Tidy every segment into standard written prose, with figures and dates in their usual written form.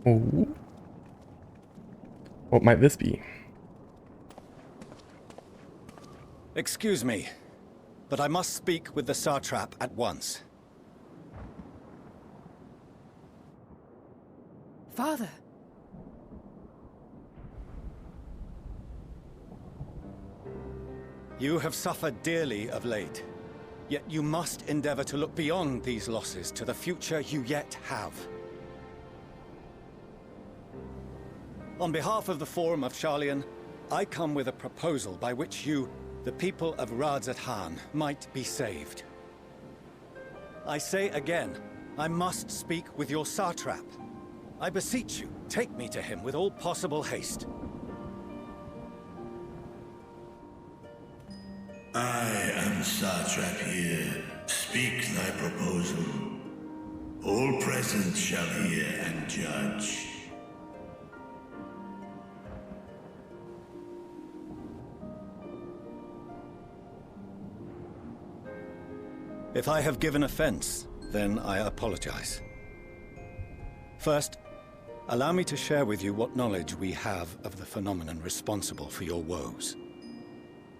Ooh. What might this be? Excuse me, but I must speak with the Satrap at once. Father! You have suffered dearly of late, yet you must endeavor to look beyond these losses to the future you yet have. On behalf of the Forum of Sharlayan, I come with a proposal by which you, the people of Radzat-Han, might be saved. I say again, I must speak with your Satrap. I beseech you, take me to him with all possible haste. I am Satrap here. Speak thy proposal. All present shall hear and judge. If I have given offense, then I apologize. First, allow me to share with you what knowledge we have of the phenomenon responsible for your woes.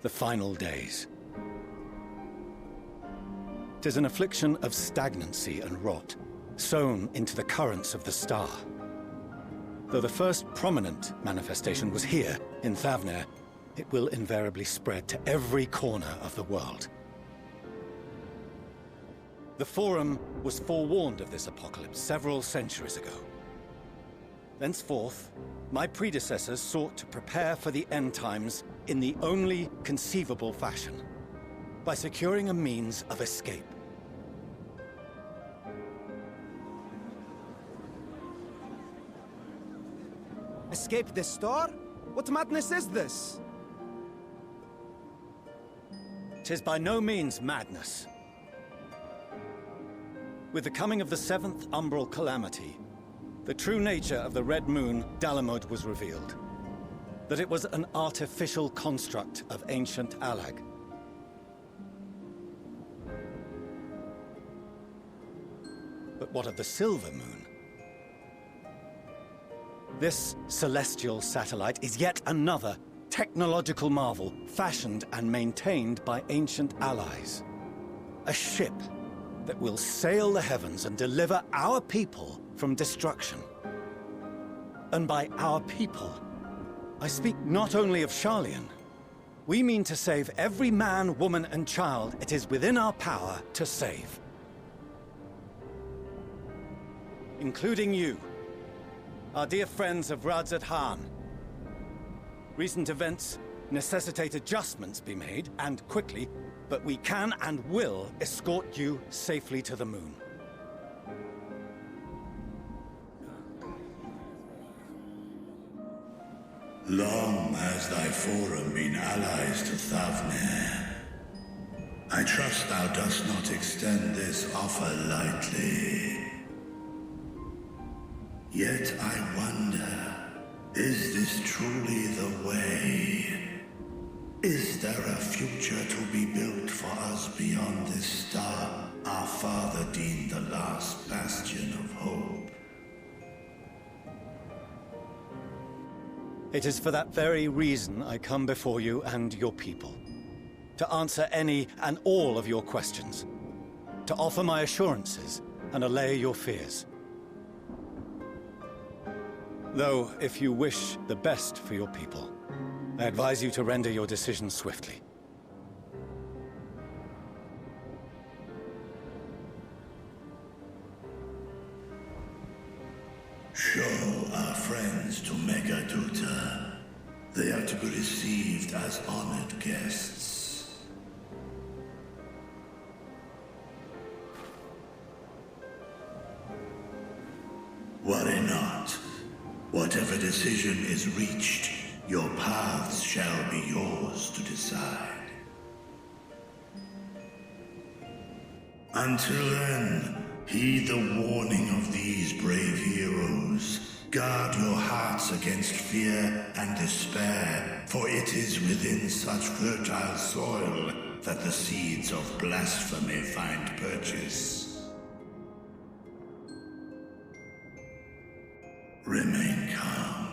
The final days. 'Tis an affliction of stagnancy and rot, sown into the currents of the star. Though the first prominent manifestation was here, in Thavnair, it will invariably spread to every corner of the world. The Forum was forewarned of this apocalypse several centuries ago. Thenceforth, my predecessors sought to prepare for the end times in the only conceivable fashion, by securing a means of escape. Escape the star? What madness is this? 'Tis by no means madness. With the coming of the 7th Umbral Calamity, the true nature of the Red Moon, Dalamud, was revealed. That it was an artificial construct of ancient Alag. But what of the Silver Moon? This celestial satellite is yet another technological marvel fashioned and maintained by ancient allies. A ship that will sail the heavens and deliver our people from destruction. And by our people, I speak not only of Sharlayan. We mean to save every man, woman, and child it is within our power to save. Including you, our dear friends of Radzat-Han. Recent events necessitate adjustments be made, and quickly, but we can and will escort you safely to the moon. Long has thy Forum been allies to Thavnair. I trust thou dost not extend this offer lightly. Yet I wonder, is this truly the way? Is there a future to be built for us beyond this star our father deemed the last bastion of hope? It is for that very reason I come before you and your people. To answer any and all of your questions. To offer my assurances and allay your fears. Though, if you wish the best for your people, I advise you to render your decision swiftly. Show our friends to Megaduta. They are to be received as honored guests. Worry not. Whatever decision is reached, your paths shall be yours to decide. Until then, heed the warning of these brave heroes. Guard your hearts against fear and despair, for it is within such fertile soil that the seeds of blasphemy find purchase. Remain calm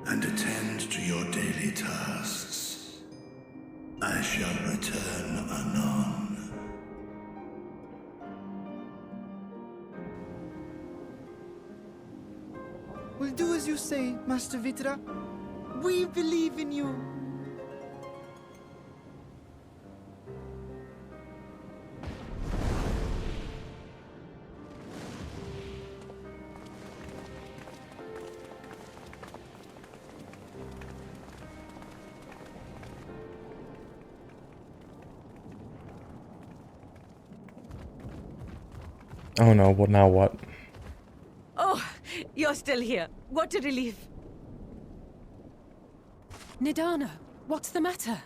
and attend to your daily tasks. I shall return anon. We'll do as you say, Master Vitra. We believe in you. Oh no, what now what? Oh, you're still here. What a relief. Nidana, what's the matter?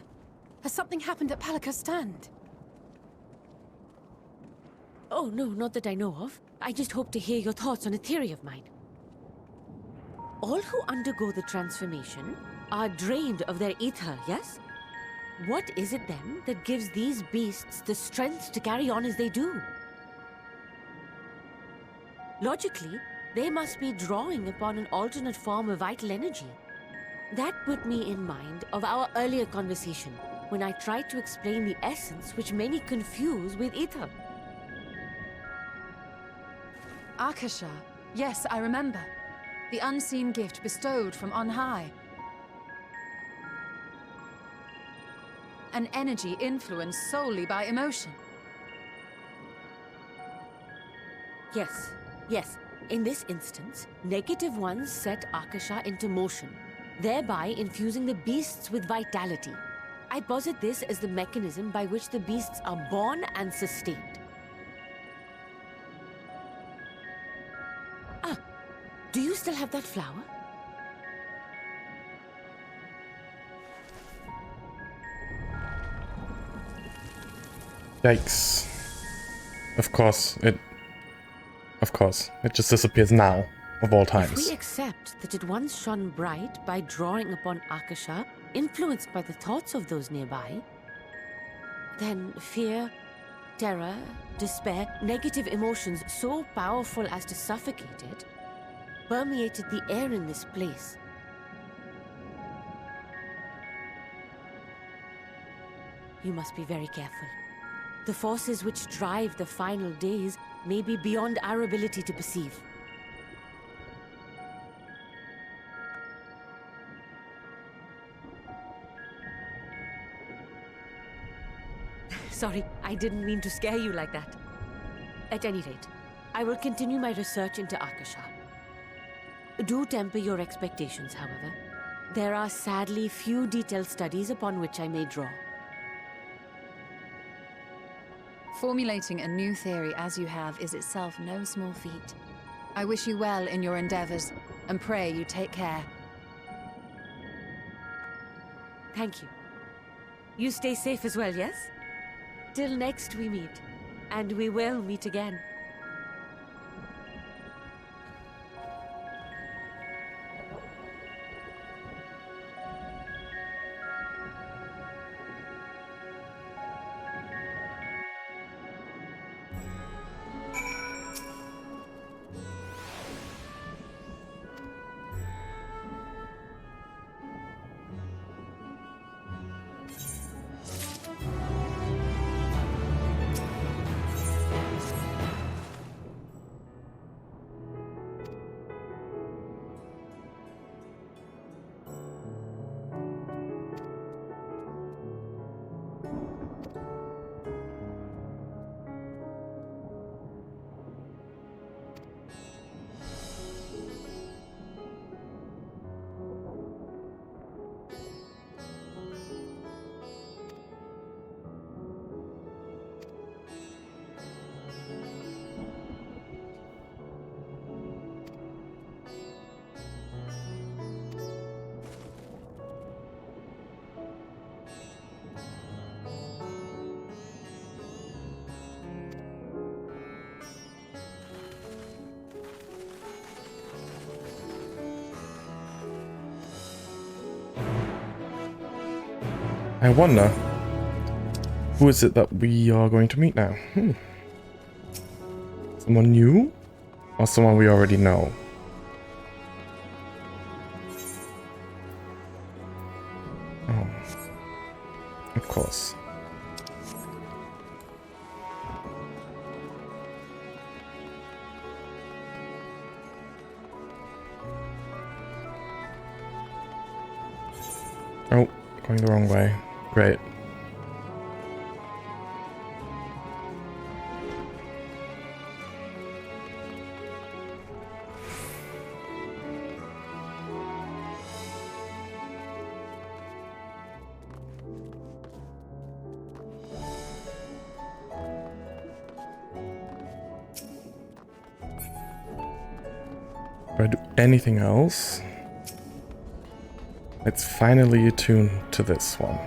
Has something happened at Palika's stand? Oh, no, not that I know of. I just hope to hear your thoughts on a theory of mine. All who undergo the transformation are drained of their ether, yes? What is it then that gives these beasts the strength to carry on as they do? Logically, they must be drawing upon an alternate form of vital energy. That put me in mind of our earlier conversation, when I tried to explain the essence which many confuse with ether. Akasha. Yes, I remember. The unseen gift bestowed from on high. An energy influenced solely by emotion. Yes, yes. In this instance, negative ones set Akasha into motion, thereby infusing the beasts with vitality. I posit this as the mechanism by which the beasts are born and sustained. Ah, do you still have that flower? Yikes. Of course, it just disappears now, of all If times. we accept that it once shone bright by drawing upon Akasha, influenced by the thoughts of those nearby, then fear, terror, despair, negative emotions so powerful as to suffocate it, permeated the air in this place. You must be very careful. The forces which drive the final days may be beyond our ability to perceive. Sorry, I didn't mean to scare you like that. At any rate, I will continue my research into Akasha. Do temper your expectations, however. There are sadly few detailed studies upon which I may draw. Formulating a new theory as you have is itself no small feat. I wish you well in your endeavors, and pray you take care. Thank you. You stay safe as well, yes? Till next we meet, and we will meet again. I wonder, who is it that we are going to meet now? Someone new? Or someone we already know? course. Oh, going the wrong way. Great. If I do anything else, let's finally attune to this one.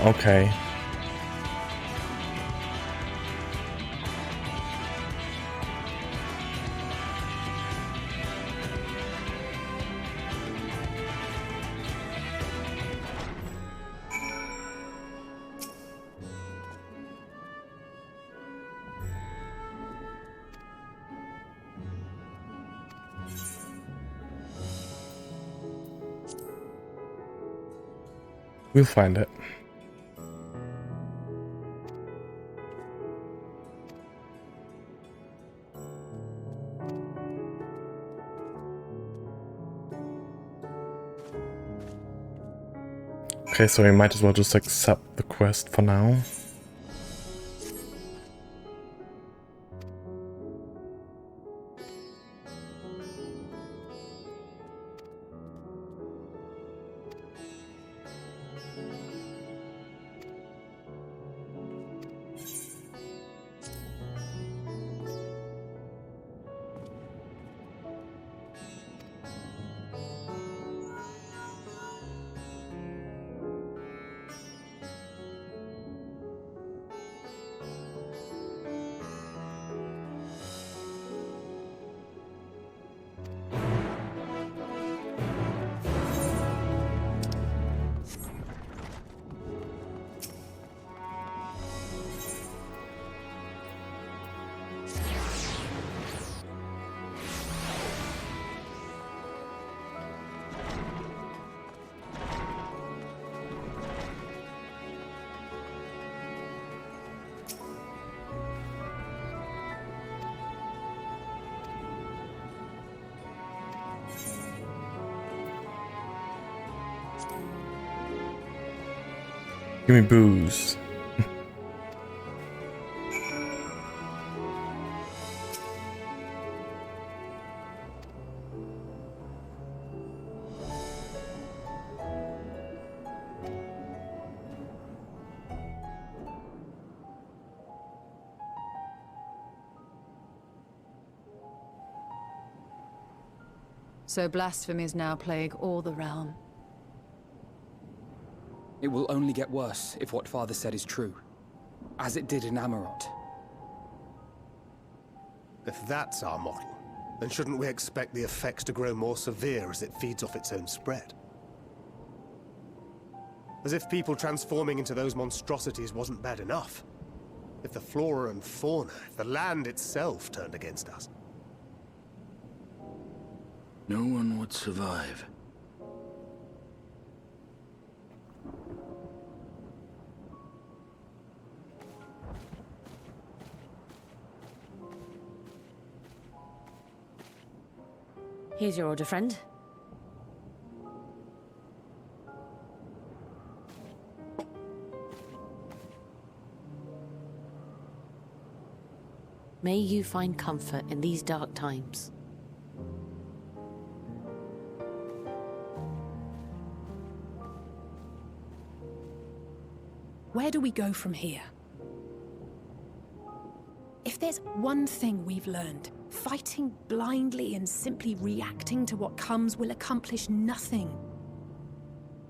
Okay. We'll find it. Okay, so we might as well just accept the quest for now. Give me booze. So blasphemies now plague all the realm. It will only get worse if what Father said is true, as it did in Amarot. If that's our model, then shouldn't we expect the effects to grow more severe as it feeds off its own spread? As if people transforming into those monstrosities wasn't bad enough. If the flora and fauna, if the land itself turned against us. No one would survive. Here's your order, friend. May you find comfort in these dark times. Where do we go from here? If there's one thing we've learned, fighting blindly and simply reacting to what comes will accomplish nothing.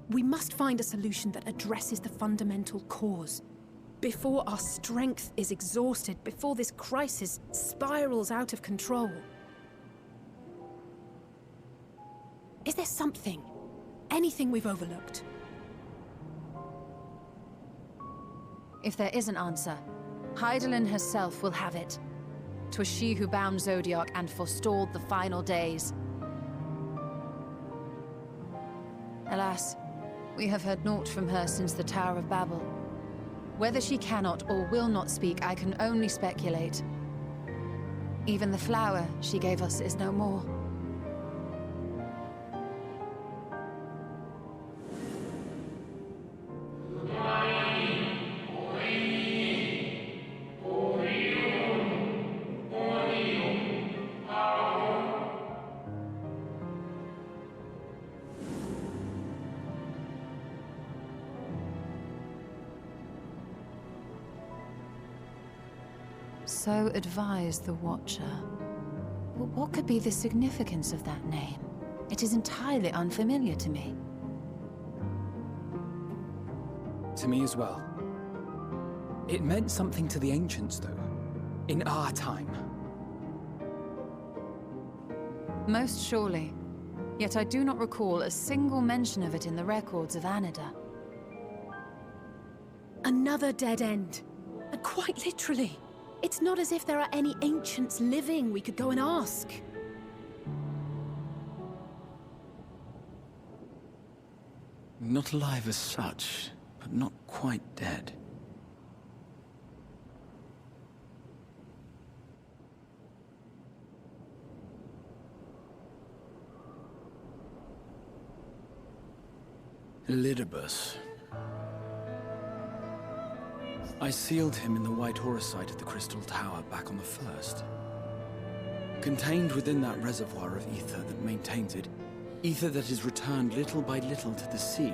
We must find a solution that addresses the fundamental cause. Before our strength is exhausted, before this crisis spirals out of control. Is there something, anything we've overlooked? If there is an answer, Hydaelyn herself will have it. 'Twas she who bound Zodiac and forestalled the final days. Alas, we have heard naught from her since the Tower of Babel. Whether she cannot or will not speak, I can only speculate. Even the flower she gave us is no more. So advised the Watcher. But what could be the significance of that name? It is entirely unfamiliar to me. To me as well. It meant something to the ancients, though. In our time. Most surely. Yet I do not recall a single mention of it in the records of Anida. Another dead end. And quite literally. It's not as if there are any ancients living we could go and ask. Not alive as such, but not quite dead. Elidibus. I sealed him in the White Horusite of the Crystal Tower back on the first. Contained within that reservoir of ether that maintains it, ether that is returned little by little to the sea.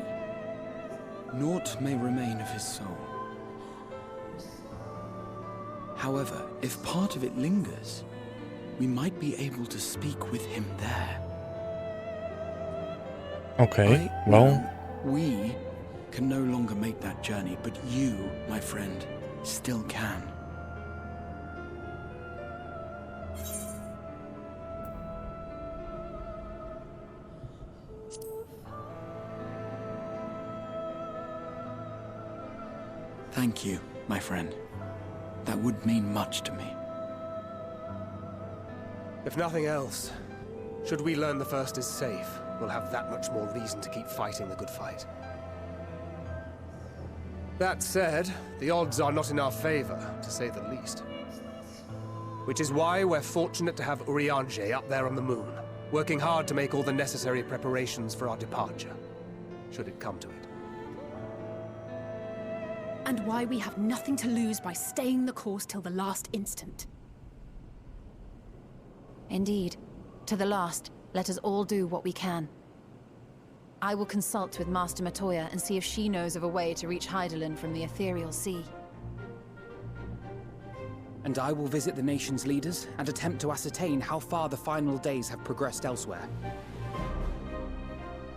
Naught may remain of his soul. However, if part of it lingers, we might be able to speak with him there. Okay, well... We can no longer make that journey, but you, my friend, still can. Thank you, my friend. That would mean much to me. If nothing else, should we learn the First is safe, we'll have that much more reason to keep fighting the good fight. That said, the odds are not in our favor, to say the least. Which is why we're fortunate to have Urianger up there on the moon, working hard to make all the necessary preparations for our departure, should it come to it. And why we have nothing to lose by staying the course till the last instant. Indeed. To the last, let us all do what we can. I will consult with Master Matoya and see if she knows of a way to reach Hydaelyn from the Ethereal Sea. And I will visit the nation's leaders and attempt to ascertain how far the final days have progressed elsewhere.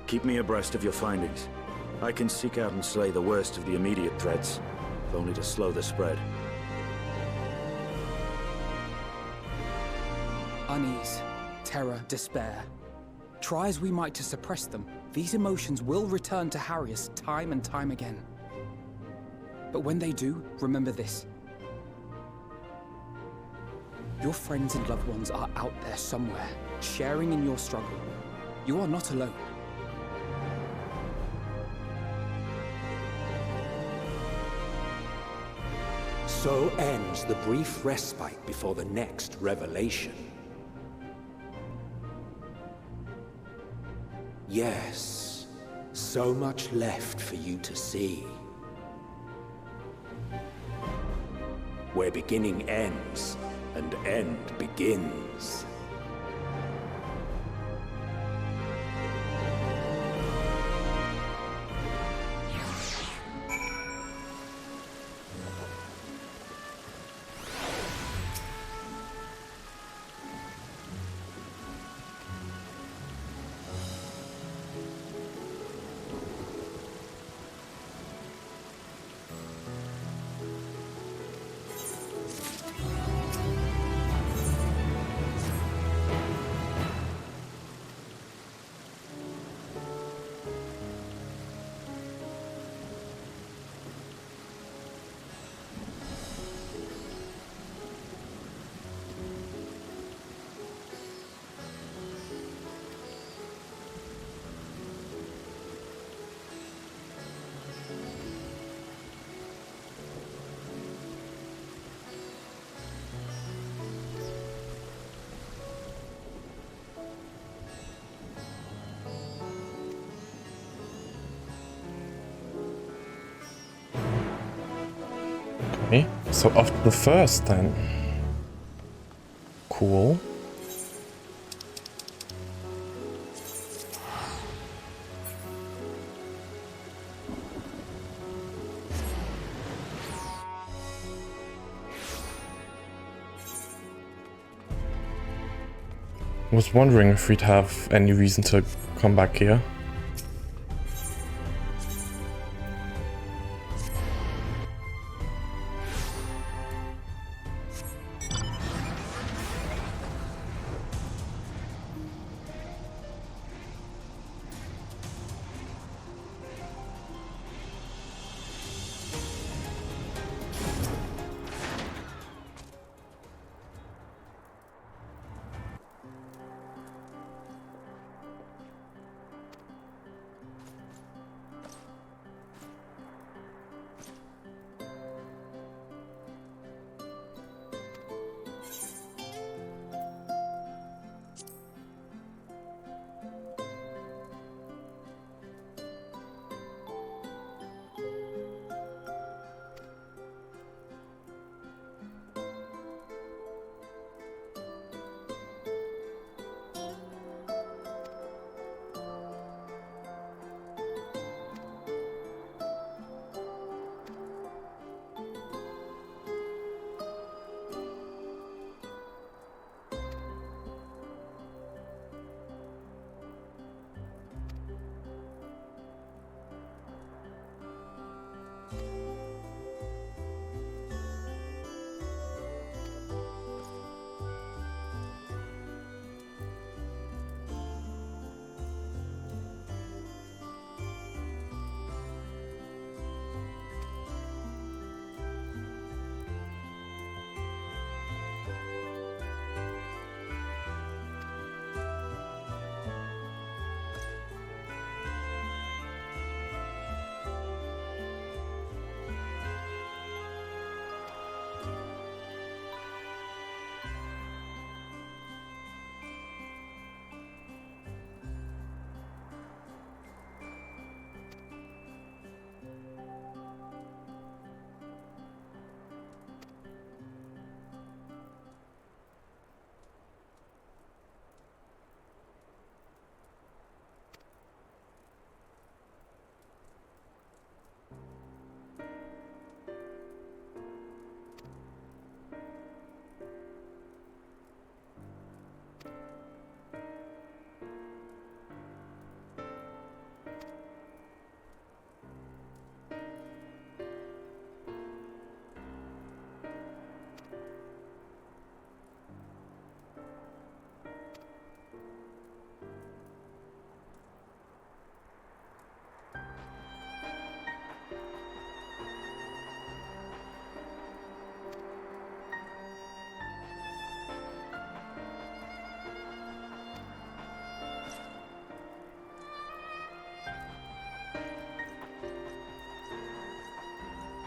Keep me abreast of your findings. I can seek out and slay the worst of the immediate threats, if only to slow the spread. Unease, terror, despair. Try as we might to suppress them, these emotions will return to Harrius time and time again. But when they do, remember this. Your friends and loved ones are out there somewhere, sharing in your struggle. You are not alone. So ends the brief respite before the next revelation. Yes, so much left for you to see. Where beginning ends, and end begins. Okay, so after the first then. Cool. Was wondering if we'd have any reason to come back here.